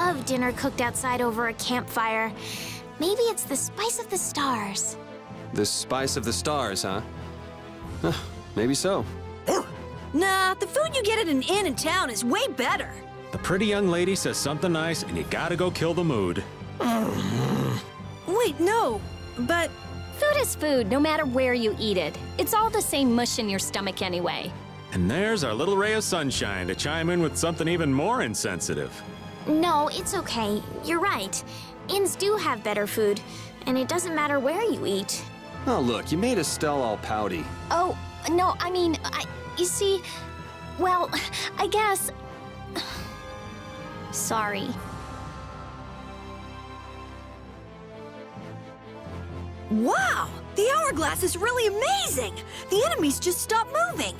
love dinner cooked outside over a campfire. Maybe it's the spice of the stars. The spice of the stars, huh? Maybe so. Nah, the food you get at an inn in town is way better. The pretty young lady says something nice, and you gotta go kill the mood. Wait, no, but... Food is food, no matter where you eat it. It's all the same mush in your stomach anyway. And there's our little ray of sunshine to chime in with something even more insensitive. No, it's okay. You're right. Inns do have better food, and it doesn't matter where you eat. Oh, look, you made Estelle all pouty. Oh, no, I mean, you see, well, I guess... Sorry. Wow! The hourglass is really amazing! The enemies just stop moving!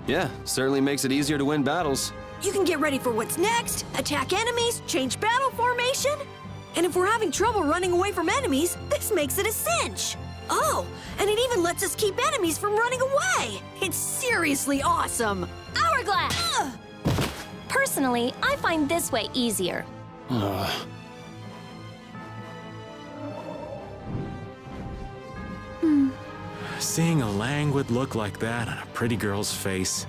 Yeah, certainly makes it easier to win battles. You can get ready for what's next, attack enemies, change battle formation. And if we're having trouble running away from enemies, this makes it a cinch. Oh, and it even lets us keep enemies from running away. It's seriously awesome. Hourglass! Personally, I find this way easier. Seeing a languid look like that on a pretty girl's face,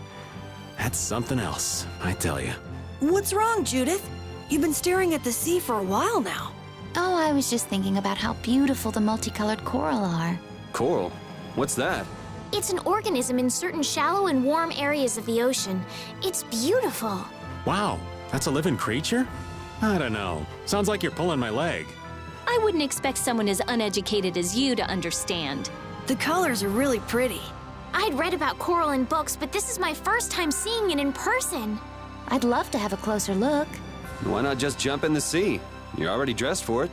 that's something else, I tell you. What's wrong, Judith? You've been staring at the sea for a while now. Oh, I was just thinking about how beautiful the multicolored coral are. Coral? What's that? It's an organism in certain shallow and warm areas of the ocean. It's beautiful. Wow, that's a living creature? I don't know. Sounds like you're pulling my leg. I wouldn't expect someone as uneducated as you to understand. The colors are really pretty. I'd read about coral in books, but this is my first time seeing it in person. I'd love to have a closer look. Why not just jump in the sea? You're already dressed for it.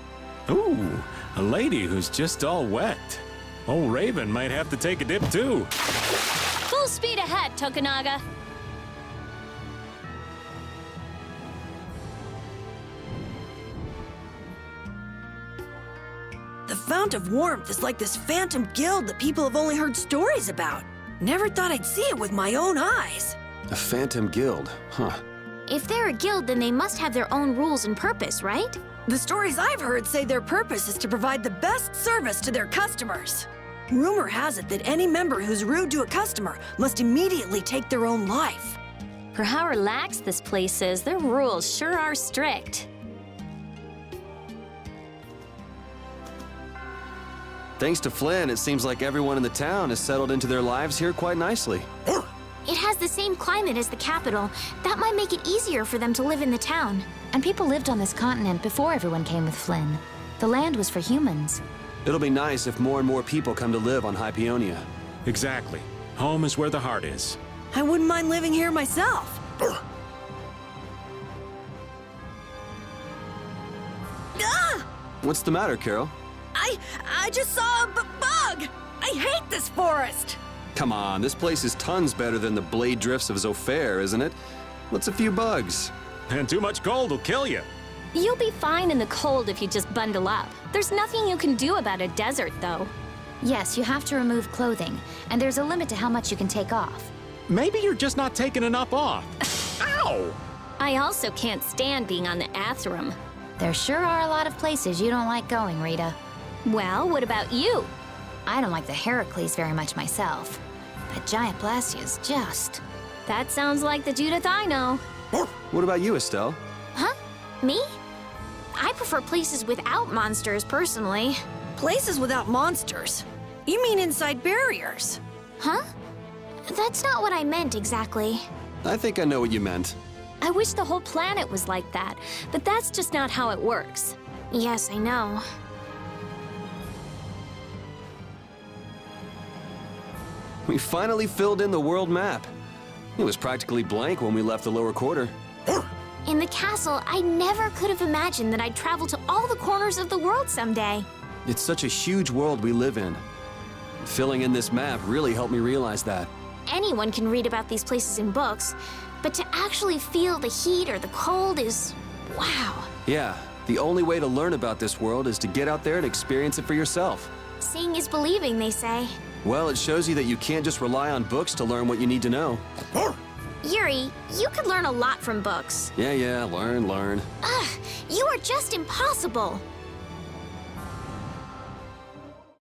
Ooh, a lady who's just all wet. Old Raven might have to take a dip too. Full speed ahead, Tokunaga. The Fount of Warmth is like this phantom guild that people have only heard stories about. Never thought I'd see it with my own eyes. A phantom guild, huh? If they're a guild, then they must have their own rules and purpose, right? The stories I've heard say their purpose is to provide the best service to their customers. Rumor has it that any member who's rude to a customer must immediately take their own life. For how relaxed this place is, their rules sure are strict. Thanks to Flynn, it seems like everyone in the town has settled into their lives here quite nicely. It has the same climate as the capital. That might make it easier for them to live in the town. And people lived on this continent before everyone came with Flynn. The land was for humans. It'll be nice if more and more people come to live on Hypeonia. Exactly. Home is where the heart is. I wouldn't mind living here myself. Ah! What's the matter, Carol? I just saw a bug! I hate this forest! Come on, this place is tons better than the blade drifts of Zofair, isn't it? What's a few bugs? And too much cold will kill you. You'll be fine in the cold if you just bundle up. There's nothing you can do about a desert, though. Yes, you have to remove clothing, and there's a limit to how much you can take off. Maybe you're just not taking enough off. Ow! I also can't stand being on the Atherum. There sure are a lot of places you don't like going, Rita. Well, what about you? I don't like the Heracles very much myself. That giant Blastia is just... That sounds like the Judith I know. What about you, Estelle? Huh? Me? I prefer places without monsters, personally. Places without monsters? You mean inside barriers? Huh? That's not what I meant exactly. I think I know what you meant. I wish the whole planet was like that, but that's just not how it works. Yes, I know. We finally filled in the world map. It was practically blank when we left the lower quarter. In the castle, I never could have imagined that I'd travel to all the corners of the world someday. It's such a huge world we live in. Filling in this map really helped me realize that. Anyone can read about these places in books, but to actually feel the heat or the cold is... wow. Yeah, the only way to learn about this world is to get out there and experience it for yourself. Seeing is believing, they say. Well, it shows you that you can't just rely on books to learn what you need to know. Yuri, you could learn a lot from books. Yeah, learn. Ugh, you are just impossible.